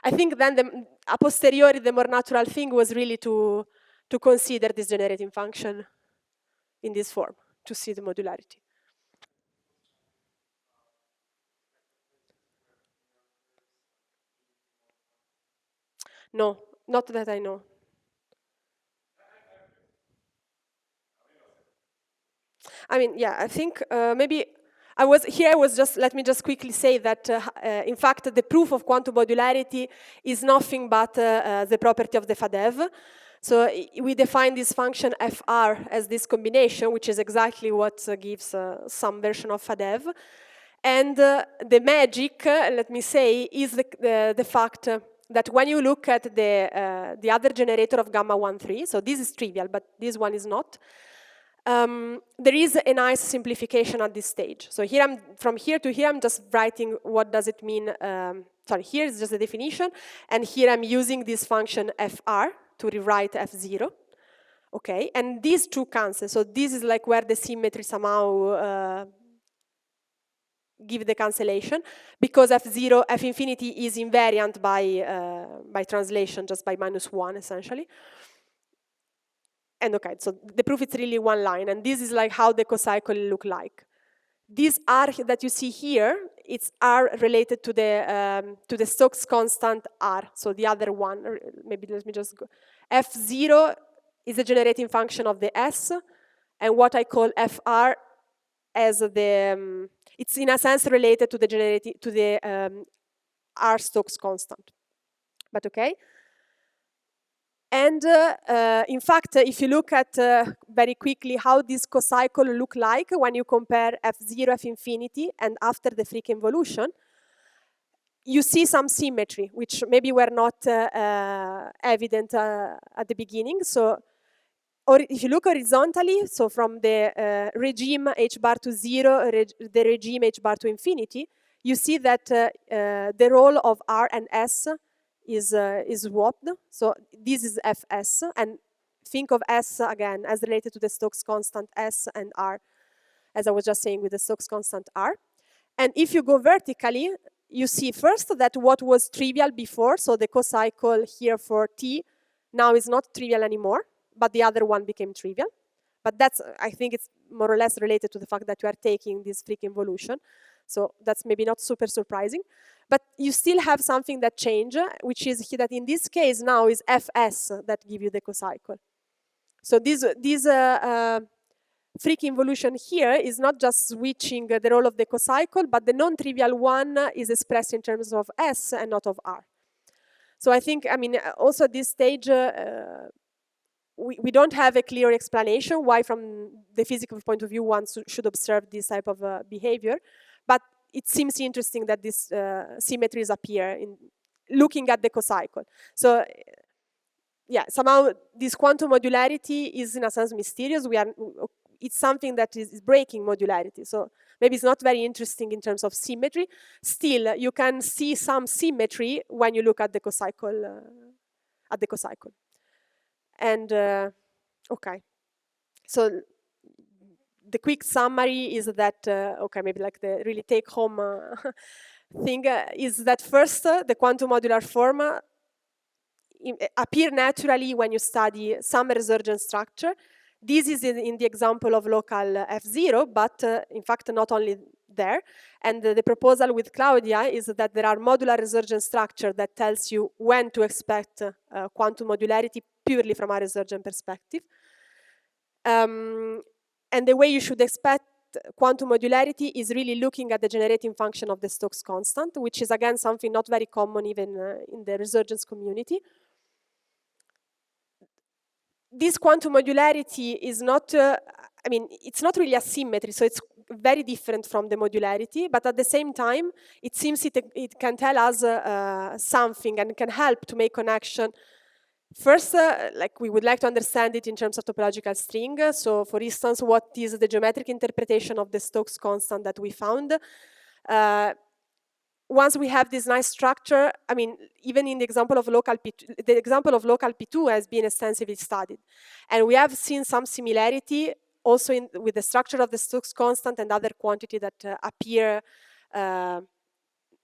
I think then a posteriori, the more natural thing was really to consider this generating function in this form, to see the modularity. No, not that I know. I mean, yeah, I think maybe I was just, let me just quickly say that, in fact, the proof of quantum modularity is nothing but the property of the FADEV. So we define this function FR as this combination, which is exactly what gives some version of FADEV. And the magic, let me say, is the fact that when you look at the other generator of gamma 1,3, so this is trivial, but this one is not, there is a nice simplification at this stage. So here from here to here, I'm just writing what does it mean. Sorry, here is just the definition, and here I'm using this function fr to rewrite f0. Okay, and these two cancel. So this is like where the symmetry somehow give the cancellation, because f0, f infinity is invariant by translation, just by -1 essentially. And okay, so the proof is really one line, and this is like how the cocycle look like. These R that you see here, it's R related to the Stokes constant R. So the other one, maybe let me just go. F0 is a generating function of the S, and what I call FR as the it's in a sense related to the R Stokes constant. But okay. And in fact, if you look at very quickly how this cocycle look like when you compare F0, F infinity, and after the freak involution, you see some symmetry, which maybe were not evident at the beginning. So, or if you look horizontally, so from the regime h bar to 0, the regime h bar to infinity, you see that the role of R and S is swapped. So this is Fs, and think of S again as related to the Stokes constant S and R, as I was just saying with the Stokes constant R. And if you go vertically, you see first that what was trivial before, so the cocycle here for T, now is not trivial anymore, but the other one became trivial. But that's, I think it's more or less related to the fact that you are taking this freak involution. So that's maybe not super surprising. But you still have something that changed, which is that in this case now is Fs that give you the cocycle. So this freak involution here is not just switching the role of the cocycle, but the non-trivial one is expressed in terms of S and not of R. So I think, I mean, also at this stage, we don't have a clear explanation why from the physical point of view one should observe this type of behavior, but it seems interesting that these symmetries appear in looking at the cocycle. So yeah, somehow this quantum modularity is in a sense mysterious. It's something that is breaking modularity. So maybe it's not very interesting in terms of symmetry. Still, you can see some symmetry when you look at the cocycle. And okay, so the quick summary is that, okay, maybe like the really take-home thing is that first, the quantum modular form appear naturally when you study some resurgent structure. This is in the example of local F0, but in fact not only there. And the proposal with Claudia is that there are modular resurgent structure that tells you when to expect quantum modularity purely from a resurgent perspective. And the way you should expect quantum modularity is really looking at the generating function of the Stokes constant, which is again something not very common even in the resurgence community. This quantum modularity is not, I mean, it's not really a symmetry, so it's very different from the modularity, but at the same time, it seems it can tell us something and can help to make connection. First, like we would like to understand it in terms of topological string. So for instance, what is the geometric interpretation of the Stokes constant that we found? Once we have this nice structure, I mean, even in the example of local P2, the example of local P2 has been extensively studied. And we have seen some similarity also with the structure of the Stokes constant and other quantity that appear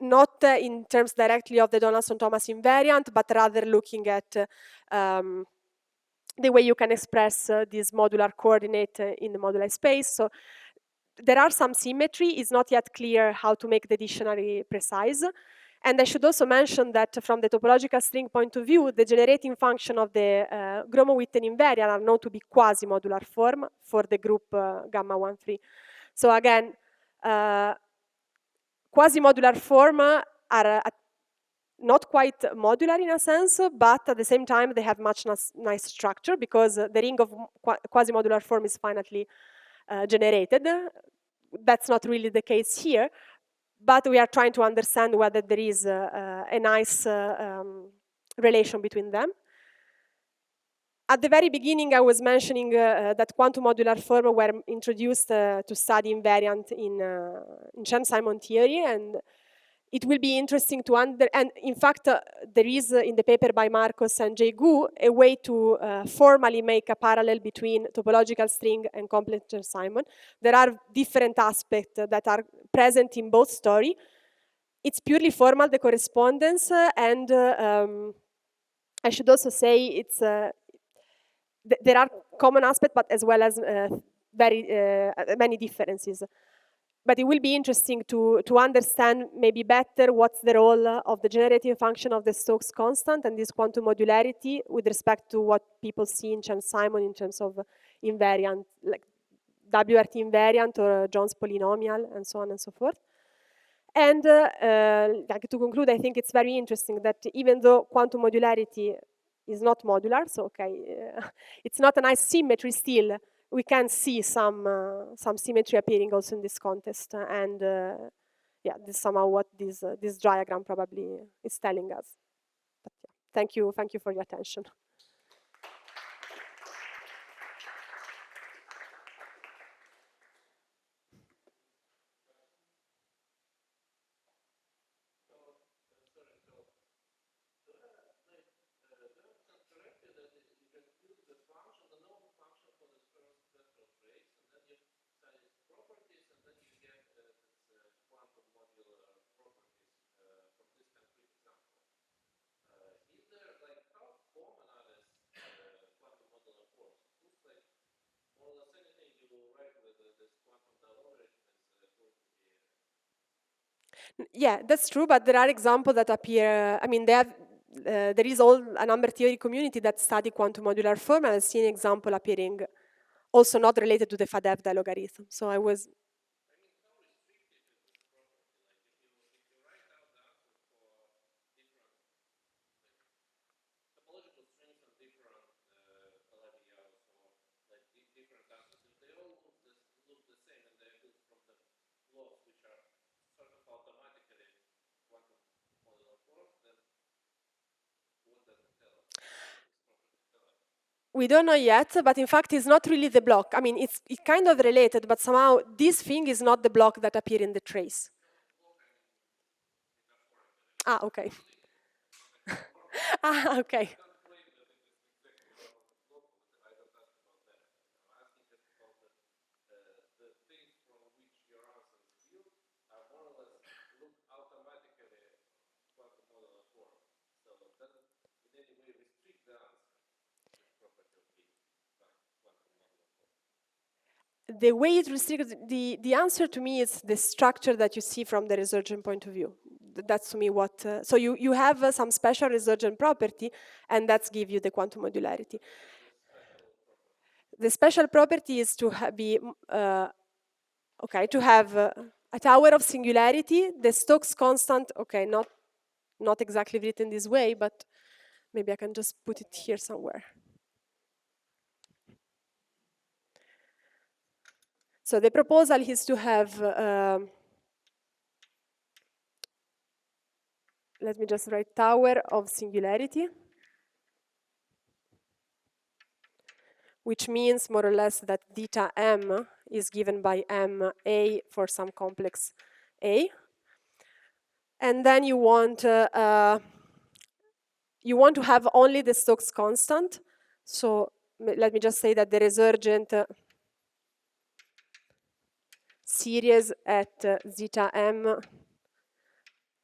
not in terms directly of the Donaldson-Thomas invariant, but rather looking at the way you can express this modular coordinate in the moduli space. So there are some symmetry. It's not yet clear how to make the dictionary precise. And I should also mention that from the topological string point of view, the generating function of the Gromov-Witten invariant are known to be quasi-modular form for the group gamma 1, 3. So again, quasi-modular form are not quite modular in a sense, but at the same time they have much nice structure because the ring of quasi-modular form is finitely generated. That's not really the case here, but we are trying to understand whether there is a nice relation between them. At the very beginning, I was mentioning that quantum modular form were introduced to study invariant in Chern-Simons theory, and it will be interesting to and in fact, there is in the paper by Marcos and Jay Gu a way to formally make a parallel between topological string and complex Chern-Simons. There are different aspects that are present in both stories. It's purely formal, the correspondence, and I should also say it's there are common aspects, but as well as very many differences. But it will be interesting to understand maybe better what's the role of the generative function of the Stokes constant and this quantum modularity with respect to what people see in Chern-Simons in terms of invariant, like WRT invariant or Jones polynomial and so on and so forth. And like to conclude, I think it's very interesting that even though quantum modularity is not modular, so okay, it's not a nice symmetry still, we can see some symmetry appearing also in this context, and yeah, this is somehow what this diagram probably is telling us. But yeah, thank you for your attention. Yeah, that's true, but there are examples that appear, I mean, there is a number theory community that study quantum modular form, and I've seen an example appearing also not related to the FADEV logarithm. So I was... We don't know yet, but in fact, it's not really the block. I mean, it's kind of related, but somehow this thing is not the block that appear in the trace. Ah, okay. Ah, okay. The way it restricts, the answer to me is the structure that you see from the resurgent point of view. That's to me what, so you have some special resurgent property, and that's give you the quantum modularity. The special property is to be, okay, to have a tower of singularity, the Stokes constant, okay, not exactly written this way, but maybe I can just put it here somewhere. So the proposal is to have, let me just write tower of singularity, which means more or less that theta m is given by m a for some complex a. And then you want to have only the Stokes constant. So let me just say that the resurgent series at zeta m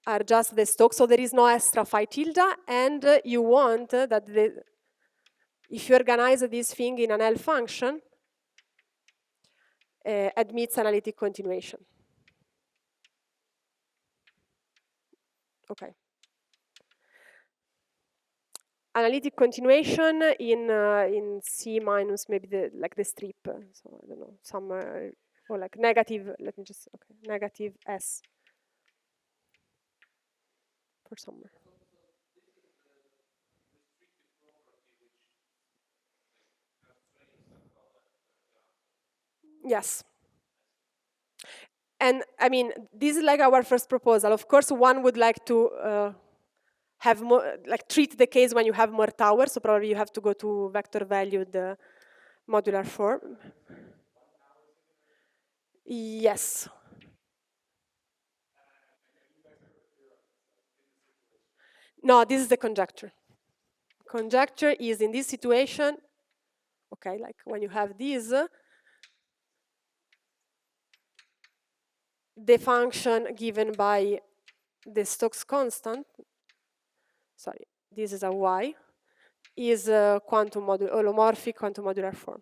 are just the Stokes, so there is no extra phi tilde, and you want that if you organize this thing in an L function, admits analytic continuation. Okay. Analytic continuation in C minus, maybe like the strip. So I don't know, somewhere, or like negative, let me just, okay, negative S for somewhere. Yes. And I mean, this is like our first proposal. Of course, one would like to have more, like treat the case when you have more towers. So probably you have to go to vector valued modular form. Yes. No, this is the conjecture. Conjecture is in this situation, okay, like when you have this, the function given by the Stokes constant, sorry, this is a y, is a quantum holomorphic quantum modular form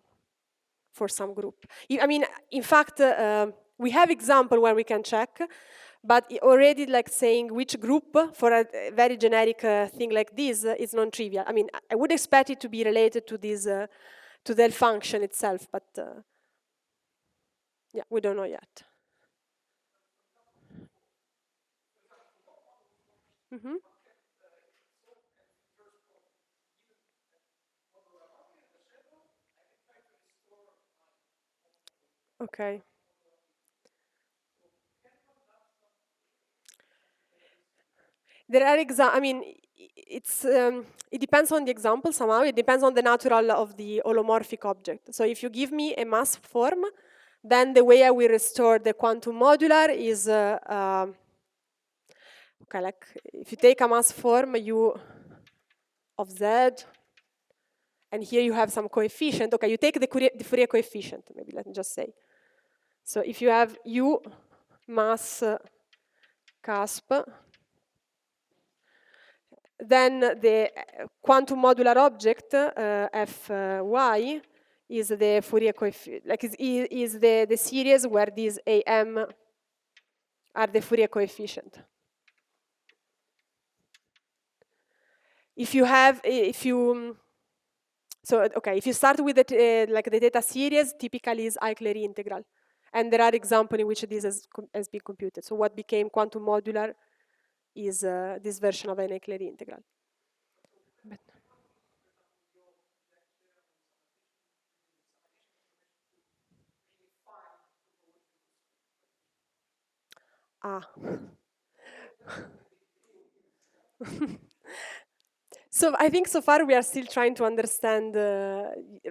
for some group. I mean, in fact, we have example where we can check, but already like saying which group for a very generic thing like this is non-trivial. I mean, I would expect it to be related to this, to the function itself, but yeah, we don't know yet. Mm-hmm. Okay. There are I mean, it depends on the example somehow. It depends on the natural of the holomorphic object. So if you give me a mass form, then the way I will restore the quantum modular is, okay, like if you take a mass form U of Z, and here you have some coefficient. Okay, you take the Fourier coefficient, maybe let me just say. So if you have U mass cusp, then the quantum modular object, Fy, is the Fourier coefficient, like is the series where these Am are the Fourier coefficient. If you so okay, if you start with like the data series, typically is Eichler integral, and there are examples in which this has been computed. So what became quantum modular is this version of an Eichler integral. But ah. So I think so far we are still trying to understand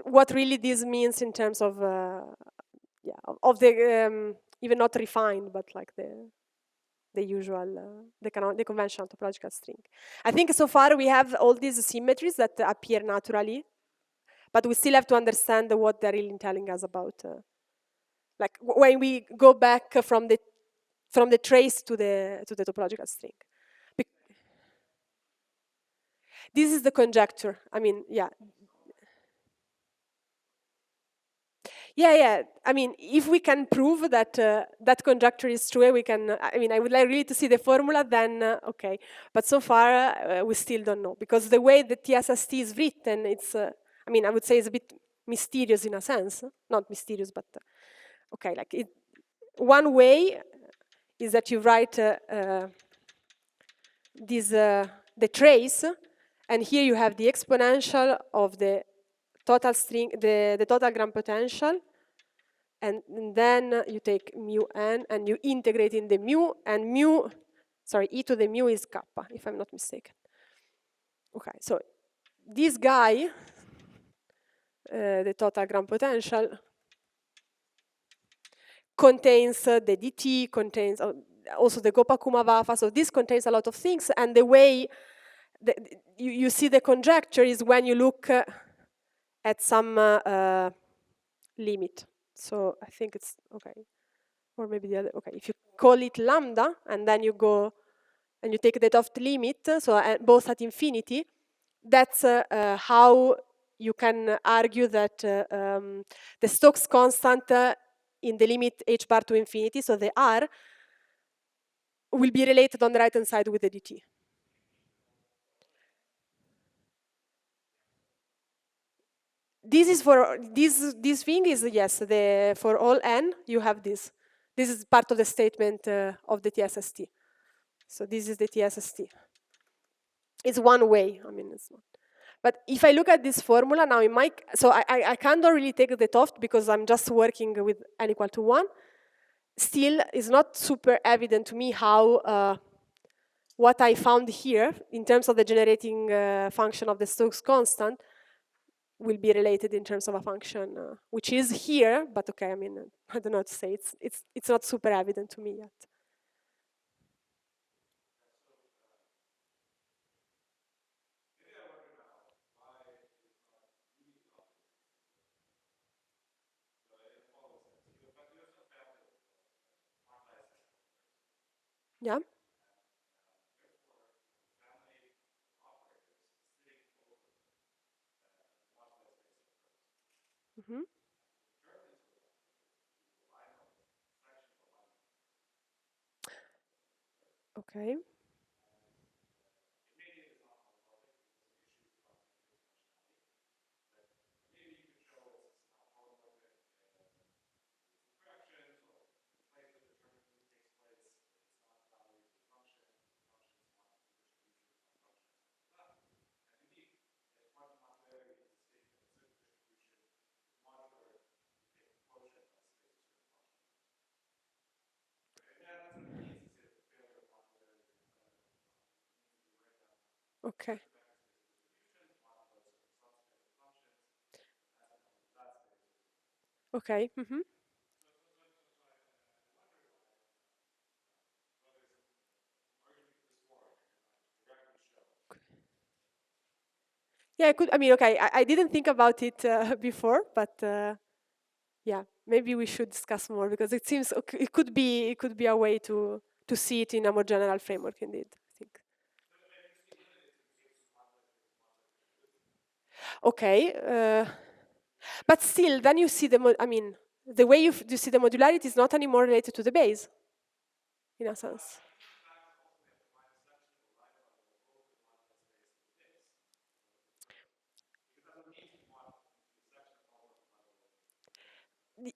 what really this means in terms of, yeah, of the even not refined, but like the usual, the conventional topological string. I think so far we have all these symmetries that appear naturally, but we still have to understand what they're really telling us about. Like when we go back from the trace to the topological string. This is the conjecture. I mean, yeah. Yeah. I mean, if we can prove that that conjecture is true, we can. I mean, I would like really to see the formula. Then okay, but so far we still don't know because the way the TSST is written, it's. I mean, I would say it's a bit mysterious in a sense. Not mysterious, but okay. Like it, one way is that you write this the trace, and here you have the exponential of the total string, the total Grand potential, and then you take mu n and you integrate in the mu, and mu, sorry, e to the mu is kappa, if I'm not mistaken. Okay, so this guy, the total Grand potential, contains the dt, contains also the Gopa-Kumava, so this contains a lot of things, and the way you see the conjecture is when you look at some limit. So I think it's, okay, or maybe the other, okay, if you call it lambda, and then you go, and you take the Toft limit, so both at infinity, that's how you can argue that the Stokes constant in the limit h bar to infinity, so the R, will be related on the right-hand side with the dt. This is for, this thing is, yes, for all n, you have this. This is part of the statement of the TSST. So this is the TSST. It's one way, I mean, it's not. But if I look at this formula now in my, so I can't really take the Toft because I'm just working with n equal to 1. Still, it's not super evident to me how what I found here in terms of the generating function of the Stokes constant will be related in terms of a function which is here, but okay, I mean, I don't know what to say. It's not super evident to me yet. Yeah. Mm-hmm. Okay. Okay. Okay. Mm-hmm. Yeah, I could. I mean, okay. I didn't think about it before, but yeah, maybe we should discuss more because it seems okay, it could be a way to see it in a more general framework. Indeed, I think. Okay. But still, then you see I mean, the way you see the modularity is not anymore related to the base, in a sense.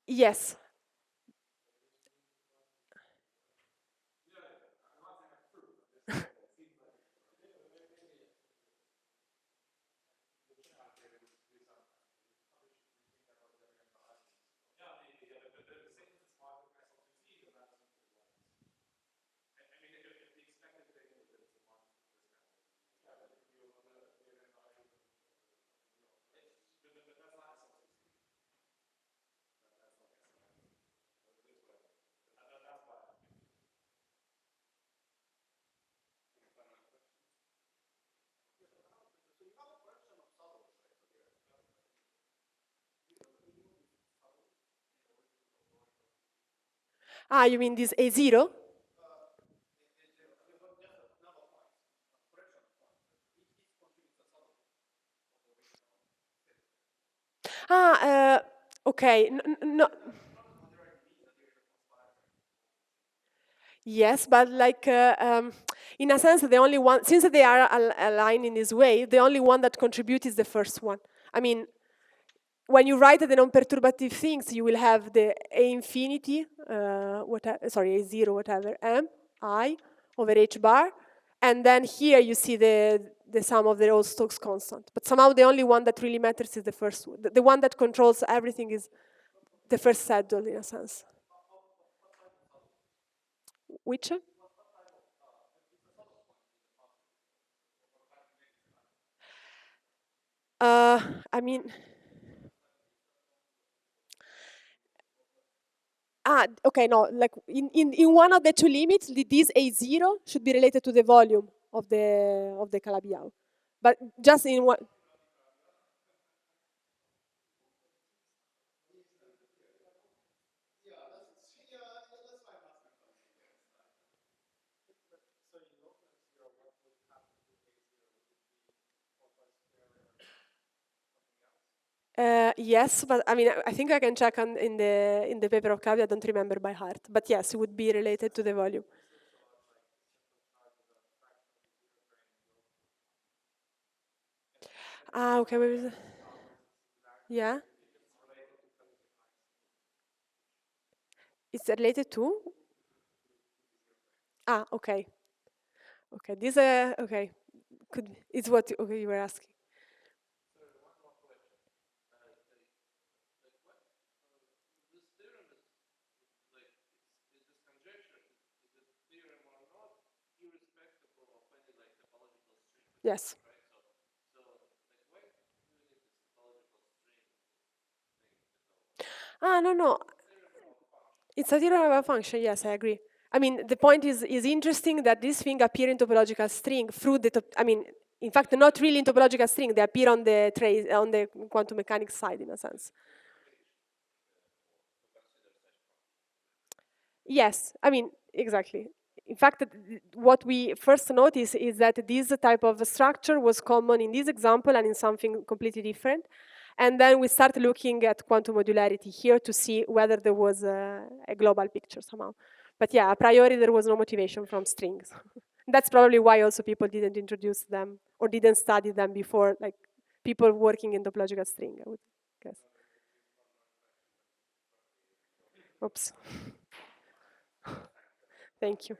Yes. Ah, you mean this A0? Ah, okay. No. Yes, but like in a sense, the only one, since they are aligned in this way, the only one that contributes is the first one. I mean, when you write the non-perturbative things, you will have the A infinity, sorry, A0, whatever, M, I, over H bar. And then here you see the sum of the old Stokes constant. But somehow the only one that really matters is the first one. The one that controls everything is the first saddle, in a sense. Which? I mean, okay, no, like in one of the two limits, this A0 should be related to the volume of the Calabi-Yau. But just in one, yes, but I mean, I think I can check in the paper of Calabi. I don't remember by heart, but yes, it would be related to the volume. Ah, okay, maybe. Yeah, it's related to. Ah, okay, okay. This okay, could it's what okay you were asking. Yes. Ah, no, no. It's a theorem of a function. Yes, I agree. I mean, the point is interesting that this thing appear in topological string through the. I mean, in fact, not really in topological string. They appear on the trace on the quantum mechanics side, in a sense. Yes, I mean, exactly. In fact, what we first notice is that this type of structure was common in this example and in something completely different. And then we start looking at quantum modularity here to see whether there was a global picture somehow. But yeah, a priori, there was no motivation from strings. That's probably why also people didn't introduce them or didn't study them before, like people working in topological string, I would guess. Oops. Thank you.